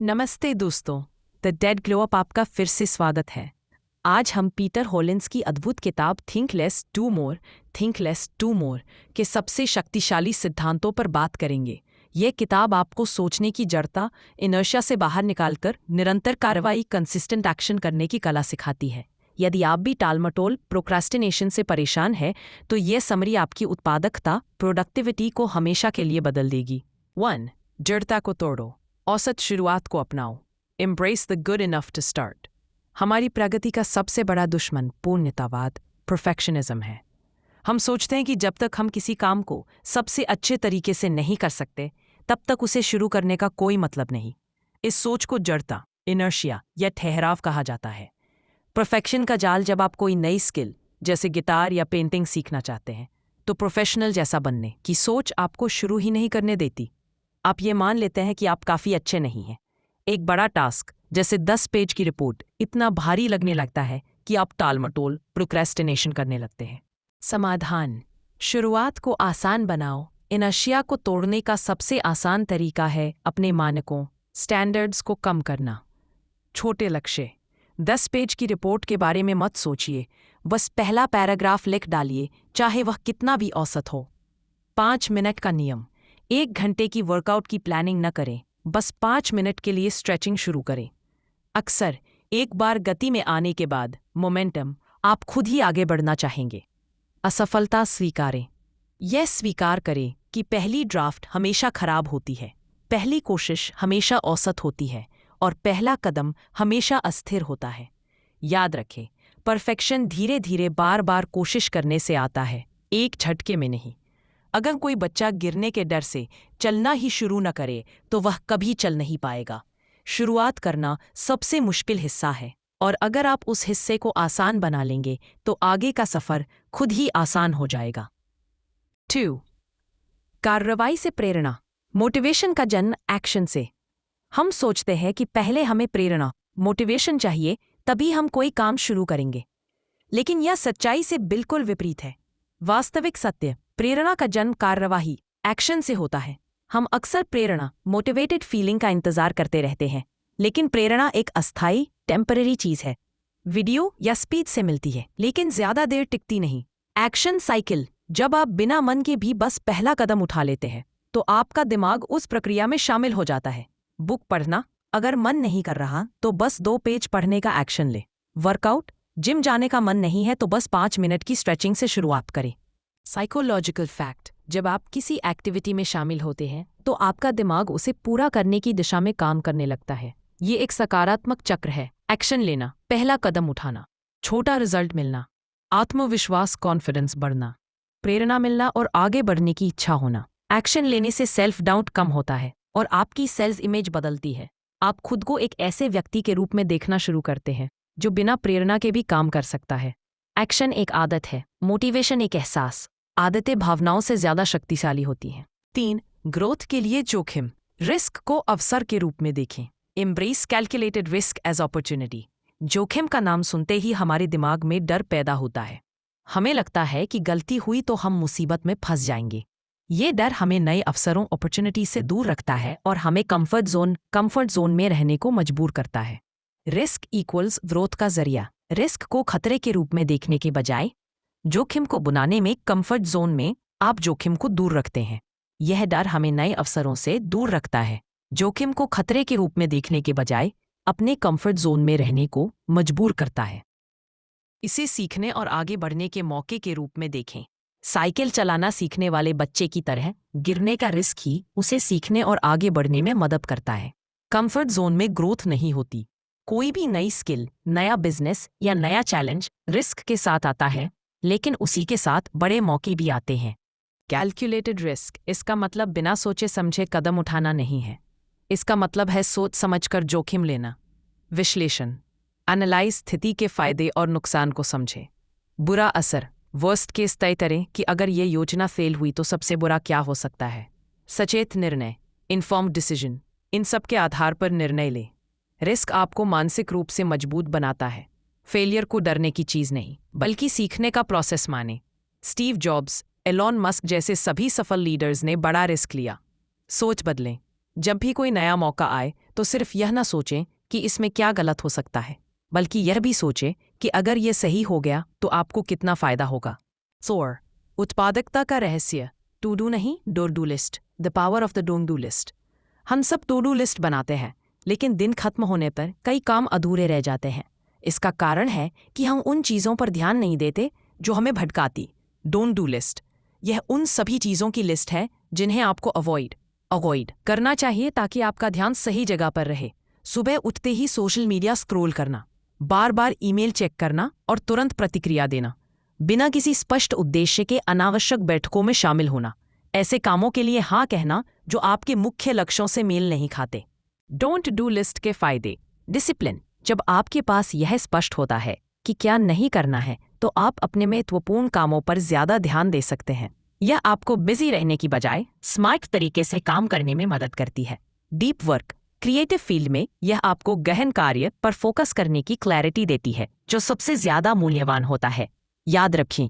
नमस्ते दोस्तों, the dead glow up आपका फिर से स्वागत है। आज हम पीटर हॉलिंस की अद्भुत किताब थिंक लेस डू मोर के सबसे शक्तिशाली सिद्धांतों पर बात करेंगे। यह किताब आपको सोचने की जड़ता, इनर्शिया से बाहर निकालकर निरंतर कार्रवाई, कंसिस्टेंट एक्शन करने की कला सिखाती है। यदि आप भी टालमटोल, प्रोक्रास्टिनेशन से परेशान हैं, तो यह समरी आपकी उत्पादकता, प्रोडक्टिविटी को हमेशा के लिए बदल देगी। 1. जड़ता को तोड़ो, औसत शुरुआत को अपनाओ। Embrace the good enough to start. हमारी प्रगति का सबसे बड़ा दुश्मन पूर्णतावाद, परफेक्शनिज्म है। हम सोचते हैं कि जब तक हम किसी काम को सबसे अच्छे तरीके से नहीं कर सकते, तब तक उसे शुरू करने का कोई मतलब नहीं। इस सोच को जड़ता, इनर्शिया या ठहराव कहा जाता है। परफेक्शन का जाल। जब आप कोई नई स्किल जैसे गिटार या पेंटिंग सीखना चाहते हैं, तो प्रोफेशनल जैसा बनने की सोच आपको शुरू ही नहीं करने देती। आप ये मान लेते हैं कि आप काफ़ी अच्छे नहीं हैं। एक बड़ा टास्क जैसे 10 पेज की रिपोर्ट इतना भारी लगने लगता है कि आप टालमटोल, प्रोक्रेस्टिनेशन करने लगते हैं। समाधान: शुरुआत को आसान बनाओ। इनर्शिया को तोड़ने का सबसे आसान तरीका है अपने मानकों, स्टैंडर्ड्स को कम करना। छोटे लक्ष्य। 10 पेज की रिपोर्ट के बारे में मत सोचिए, बस पहला पैराग्राफ लिख डालिए, चाहे वह कितना भी औसत हो। 5 मिनट का नियम। 1 घंटे की वर्कआउट की प्लानिंग न करें, बस 5 मिनट के लिए स्ट्रेचिंग शुरू करें। अक्सर एक बार गति में आने के बाद मोमेंटम, आप खुद ही आगे बढ़ना चाहेंगे। असफलता स्वीकारें। यह स्वीकार करें कि पहली ड्राफ्ट हमेशा खराब होती है, पहली कोशिश हमेशा औसत होती है और पहला कदम हमेशा अस्थिर होता है। याद रखें, परफेक्शन धीरे धीरे बार बार कोशिश करने से आता है, एक झटके में नहीं। अगर कोई बच्चा गिरने के डर से चलना ही शुरू न करे, तो वह कभी चल नहीं पाएगा। शुरुआत करना सबसे मुश्किल हिस्सा है, और अगर आप उस हिस्से को आसान बना लेंगे, तो आगे का सफ़र खुद ही आसान हो जाएगा। 2. कार्रवाई से प्रेरणा। मोटिवेशन का जन्म एक्शन से। हम सोचते हैं कि पहले हमें प्रेरणा, मोटिवेशन चाहिए, तभी हम कोई काम शुरू करेंगे। लेकिन यह सच्चाई से बिल्कुल विपरीत है। वास्तविक सत्य: प्रेरणा का जन्म कार्रवाई, एक्शन से होता है। हम अक्सर प्रेरणा, मोटिवेटेड फीलिंग का इंतजार करते रहते हैं, लेकिन प्रेरणा एक अस्थायी, टेम्पररी चीज है। वीडियो या स्पीच से मिलती है, लेकिन ज्यादा देर टिकती नहीं। एक्शन साइकिल: जब आप बिना मन के भी बस पहला कदम उठा लेते हैं, तो आपका दिमाग उस प्रक्रिया में शामिल हो जाता है। बुक पढ़ना: अगर मन नहीं कर रहा, तो बस 2 पेज पढ़ने का एक्शन ले। वर्कआउट: जिम जाने का मन नहीं है, तो बस 5 मिनट की स्ट्रेचिंग से शुरुआत करें। साइकोलॉजिकल फैक्ट: जब आप किसी एक्टिविटी में शामिल होते हैं, तो आपका दिमाग उसे पूरा करने की दिशा में काम करने लगता है। ये एक सकारात्मक चक्र है। एक्शन लेना, पहला कदम उठाना, छोटा रिजल्ट मिलना, आत्मविश्वास, कॉन्फिडेंस बढ़ना, प्रेरणा मिलना और आगे बढ़ने की इच्छा होना। एक्शन लेने से सेल्फ डाउट कम होता है और आपकी सेल्फ इमेज बदलती है। आप खुद को एक ऐसे व्यक्ति के रूप में देखना शुरू करते हैं जो बिना प्रेरणा के भी काम कर सकता है। एक्शन एक आदत है, मोटिवेशन एक एहसास। आदतें भावनाओं से ज्यादा शक्तिशाली होती हैं। 3. ग्रोथ के लिए जोखिम। रिस्क को अवसर के रूप में देखें। Embrace calculated risk as opportunity. जोखिम का नाम सुनते ही हमारे दिमाग में डर पैदा होता है। हमें लगता है कि गलती हुई तो हम मुसीबत में फंस जाएंगे। ये डर हमें नए अवसरों, अपॉर्चुनिटी से दूर रखता है और हमें कंफर्ट जोन में रहने को मजबूर करता है। रिस्क इक्वल्स ग्रोथ का जरिया। रिस्क को खतरे के रूप में देखने के बजाय जोखिम को बुनाने में, कंफर्ट जोन में आप जोखिम को दूर रखते हैं। यह डर हमें नए अवसरों से दूर रखता है। जोखिम को खतरे के रूप में देखने के बजाय अपने कंफर्ट जोन में रहने को मजबूर करता है। इसे सीखने और आगे बढ़ने के मौके के रूप में देखें। साइकिल चलाना सीखने वाले बच्चे की तरह गिरने का रिस्क ही उसे सीखने और आगे बढ़ने में मदद करता है। कंफर्ट जोन में ग्रोथ नहीं होती। कोई भी नई स्किल, नया बिजनेस या नया चैलेंज रिस्क के साथ आता है, लेकिन उसी के साथ बड़े मौके भी आते हैं। कैलकुलेटेड रिस्क: इसका मतलब बिना सोचे समझे कदम उठाना नहीं है। इसका मतलब है सोच समझकर जोखिम लेना। विश्लेषण: एनालाइज, स्थिति के फायदे और नुकसान को समझें। बुरा असर: वर्स्ट केस तय करें कि अगर ये योजना फेल हुई तो सबसे बुरा क्या हो सकता है। सचेत निर्णय, इन्फॉर्म्ड डिसीजन: इन सब के आधार पर निर्णय लें। रिस्क आपको मानसिक रूप से मजबूत बनाता है। फेलियर को डरने की चीज नहीं, बल्कि सीखने का प्रोसेस माने। स्टीव जॉब्स, एलॉन मस्क जैसे सभी सफल लीडर्स ने बड़ा रिस्क लिया। सोच बदलें। जब भी कोई नया मौका आए, तो तो सिर्फ यह ना सोचें कि इसमें क्या गलत हो सकता है, बल्कि यह भी सोचें कि अगर यह सही हो गया तो आपको कितना फ़ायदा होगा। 4. उत्पादकता का रहस्य। टू डू नहीं, don't do list. The power of the don't do list. हम सब टू डू लिस्ट बनाते हैं, लेकिन दिन खत्म होने पर कई काम अधूरे रह जाते हैं। इसका कारण है कि हम उन चीज़ों पर ध्यान नहीं देते जो हमें भटकाती। डोंट डू लिस्ट यह उन सभी चीज़ों की लिस्ट है जिन्हें आपको अवॉइड करना चाहिए ताकि आपका ध्यान सही जगह पर रहे। सुबह उठते ही सोशल मीडिया स्क्रॉल करना, बार बार ईमेल चेक करना और तुरंत प्रतिक्रिया देना, बिना किसी स्पष्ट उद्देश्य के अनावश्यक बैठकों में शामिल होना, ऐसे कामों के लिए हाँ कहना जो आपके मुख्य लक्ष्यों से मेल नहीं खाते। डोंट डू लिस्ट के फायदे। डिसिप्लिन। जब आपके पास यह स्पष्ट होता है कि क्या नहीं करना है तो आप अपने महत्वपूर्ण कामों पर ज्यादा ध्यान दे सकते हैं। यह आपको बिजी रहने की बजाय स्मार्ट तरीके से काम करने में मदद करती है। Deep work. क्रिएटिव फील्ड में यह आपको गहन कार्य पर फोकस करने की क्लैरिटी देती है, जो सबसे ज्यादा मूल्यवान होता है। याद रखें,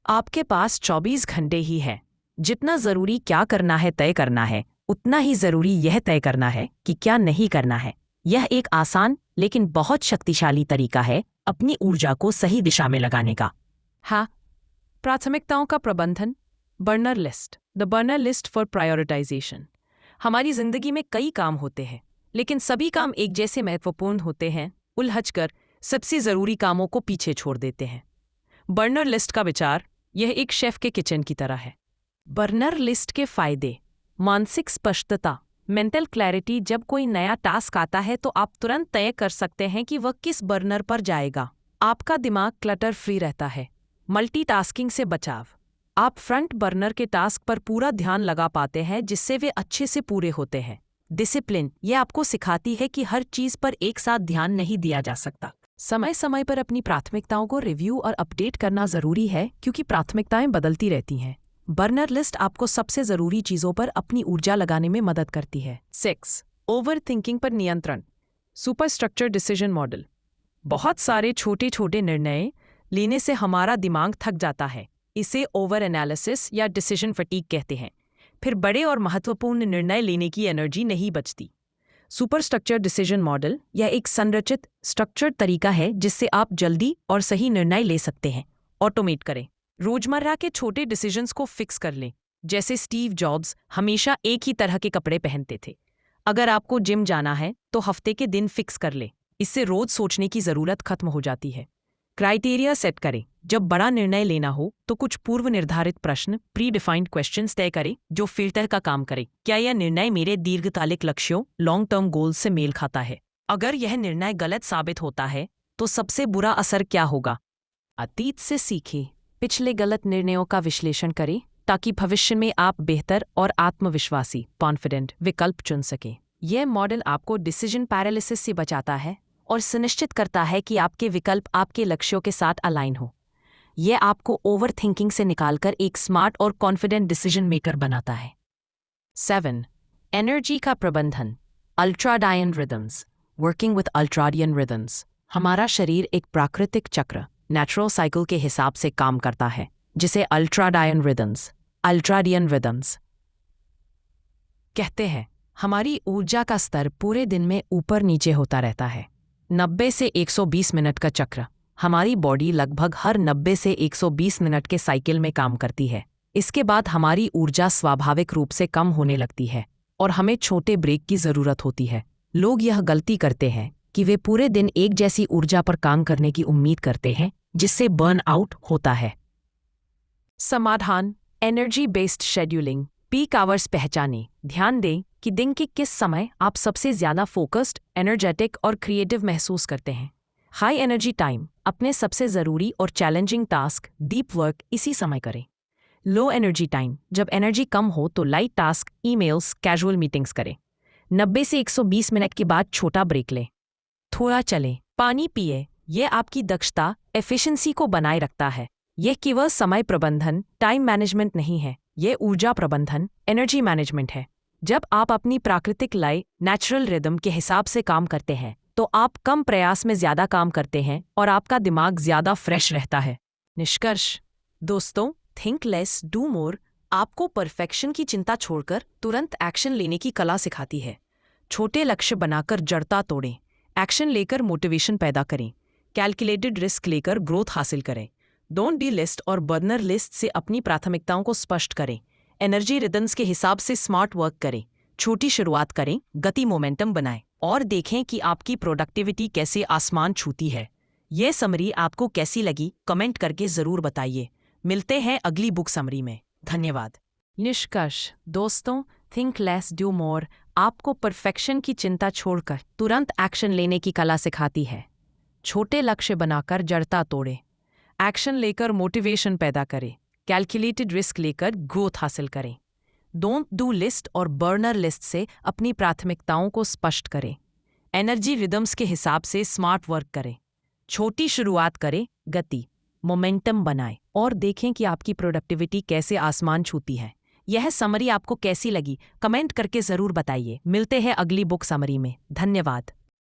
आपके पास 24 घंटे ही है। जितना जरूरी क्या करना है तय करना है, उतना ही जरूरी यह तय करना है कि क्या नहीं करना है। यह एक आसान लेकिन बहुत शक्तिशाली तरीका है अपनी ऊर्जा को सही दिशा में लगाने का। हाँ, प्राथमिकताओं का प्रबंधन। Burner list. The burner list for prioritisation. हमारी जिंदगी में कई काम होते हैं, लेकिन सभी काम एक जैसे महत्वपूर्ण होते हैं। उलझकर सबसे जरूरी कामों को पीछे छोड़ देते हैं। बर्नर लिस्ट का विचार यह एक शेफ के किचन की तरह है। बर्नर लिस्ट के फायदे। मानसिक स्पष्टता, मेंटल क्लैरिटी। जब कोई नया टास्क आता है तो आप तुरंत तय कर सकते हैं कि वह किस बर्नर पर जाएगा। आपका दिमाग क्लटर फ्री रहता है। मल्टीटास्किंग से बचाव। आप फ्रंट बर्नर के टास्क पर पूरा ध्यान लगा पाते हैं, जिससे वे अच्छे से पूरे होते हैं। डिसिप्लिन। यह आपको सिखाती है कि हर चीज पर एक साथ ध्यान नहीं दिया जा सकता। समय समय पर अपनी प्राथमिकताओं को रिव्यू और अपडेट करना जरूरी है, क्योंकि प्राथमिकताएं बदलती रहती हैं। बर्नर लिस्ट आपको सबसे जरूरी चीजों पर अपनी ऊर्जा लगाने में मदद करती है। 6. ओवर थिंकिंग पर नियंत्रण। Super structure decision model. बहुत सारे छोटे छोटे निर्णय लेने से हमारा दिमाग थक जाता है। इसे ओवर एनालिसिस या डिसीजन फटीग कहते हैं। फिर बड़े और महत्वपूर्ण निर्णय लेने की एनर्जी नहीं बचती। सुपर स्ट्रक्चर डिसीजन मॉडल यह एक संरचित स्ट्रक्चर्ड तरीका है जिससे आप जल्दी और सही निर्णय ले सकते हैं। ऑटोमेट करें। रोजमर्रा के छोटे डिसीजंस को फिक्स कर लें। जैसे स्टीव जॉब्स हमेशा एक ही तरह के कपड़े पहनते थे। अगर आपको जिम जाना है तो हफ्ते के दिन फिक्स कर लें। इससे रोज सोचने की जरूरत खत्म हो जाती है। क्राइटेरिया सेट करें। जब बड़ा निर्णय लेना हो तो कुछ पूर्व निर्धारित प्रश्न, प्री डिफाइंड क्वेश्चंस तय करें जो फिल्टर का काम करे। क्या यह निर्णय मेरे दीर्घकालिक लक्ष्यों, लॉन्ग टर्म गोल्स से मेल खाता है? अगर यह निर्णय गलत साबित होता है तो सबसे बुरा असर क्या होगा? अतीत से सीखें। पिछले गलत निर्णयों का विश्लेषण करें ताकि भविष्य में आप बेहतर और आत्मविश्वासी कॉन्फिडेंट विकल्प चुन सकें। यह मॉडल आपको डिसीजन पैरालिसिस से बचाता है और सुनिश्चित करता है कि आपके विकल्प आपके लक्ष्यों के साथ अलाइन हो। यह आपको ओवर थिंकिंग से निकालकर एक स्मार्ट और कॉन्फिडेंट डिसीजन मेकर बनाता है। 7. एनर्जी का प्रबंधन। Ultradian rhythms. Working with ultradian rhythms. हमारा शरीर एक प्राकृतिक चक्र, नेचुरल साइकिल के हिसाब से काम करता है, जिसे अल्ट्राडियन रिदम्स कहते हैं। हमारी ऊर्जा का स्तर पूरे दिन में ऊपर नीचे होता रहता है। 90 से 120 मिनट का चक्र। हमारी बॉडी लगभग हर 90 से 120 मिनट के साइकिल में काम करती है। इसके बाद हमारी ऊर्जा स्वाभाविक रूप से कम होने लगती है और हमें छोटे ब्रेक की ज़रूरत होती है। लोग यह गलती करते हैं कि वे पूरे दिन एक जैसी ऊर्जा पर काम करने की उम्मीद करते हैं, जिससे बर्न आउट होता है। समाधान। Energy based scheduling. Peak hours पहचानें। ध्यान दें कि दिन के किस समय आप सबसे ज़्यादा फोकस्ड, एनर्जेटिक और क्रिएटिव महसूस करते हैं। High energy time. अपने सबसे ज़रूरी और चैलेंजिंग टास्क, डीप वर्क इसी समय करें। Low energy time. जब एनर्जी कम हो तो light task, emails, casual meetings करें। 90 से 120 मिनट के बाद छोटा ब्रेक लें। थोड़ा चलें, पानी पिए। यह आपकी दक्षता, एफिशिएंसी को बनाए रखता है। यह केवल समय प्रबंधन, टाइम मैनेजमेंट नहीं है, यह ऊर्जा प्रबंधन, एनर्जी मैनेजमेंट है। जब आप अपनी प्राकृतिक लय, नेचुरल रिदम के हिसाब से काम करते हैं तो आप कम प्रयास में ज़्यादा काम करते हैं और आपका दिमाग ज़्यादा फ्रेश रहता है। निष्कर्ष। दोस्तों, थिंक लेस डू मोर आपको परफेक्शन की चिंता छोड़कर तुरंत एक्शन लेने की कला सिखाती है। छोटे लक्ष्य बनाकर जड़ता तोड़ें, एक्शन लेकर मोटिवेशन पैदा करें, कैलकुलेटेड रिस्क लेकर ग्रोथ हासिल करें। डोंट बी लिस्ट और बर्नर लिस्ट से अपनी प्राथमिकताओं को स्पष्ट करें, एनर्जी रिदम्स के हिसाब से स्मार्ट वर्क करें, छोटी शुरुआत करें, गति मोमेंटम बनाएं और देखें कि आपकी प्रोडक्टिविटी कैसे आसमान छूती है। यह समरी आपको कैसी लगी कमेंट करके ज़रूर बताइए। मिलते हैं अगली बुक समरी में। धन्यवाद। निष्कर्ष दोस्तों, थिंक लेस डू मोर आपको परफेक्शन की चिंता छोड़कर तुरंत एक्शन लेने की कला सिखाती है। छोटे लक्ष्य बनाकर जड़ता तोड़े, एक्शन लेकर मोटिवेशन पैदा करें, कैलकुलेटेड रिस्क लेकर ग्रोथ हासिल करें। डोंट डू लिस्ट और बर्नर लिस्ट से अपनी प्राथमिकताओं को स्पष्ट करें, एनर्जी रिदम्स के हिसाब से स्मार्ट वर्क करें, छोटी शुरुआत करें, गति मोमेंटम बनाएं और देखें कि आपकी प्रोडक्टिविटी कैसे आसमान छूती है। यह समरी आपको कैसी लगी कमेंट करके ज़रूर बताइए। मिलते हैं अगली बुक समरी में। धन्यवाद।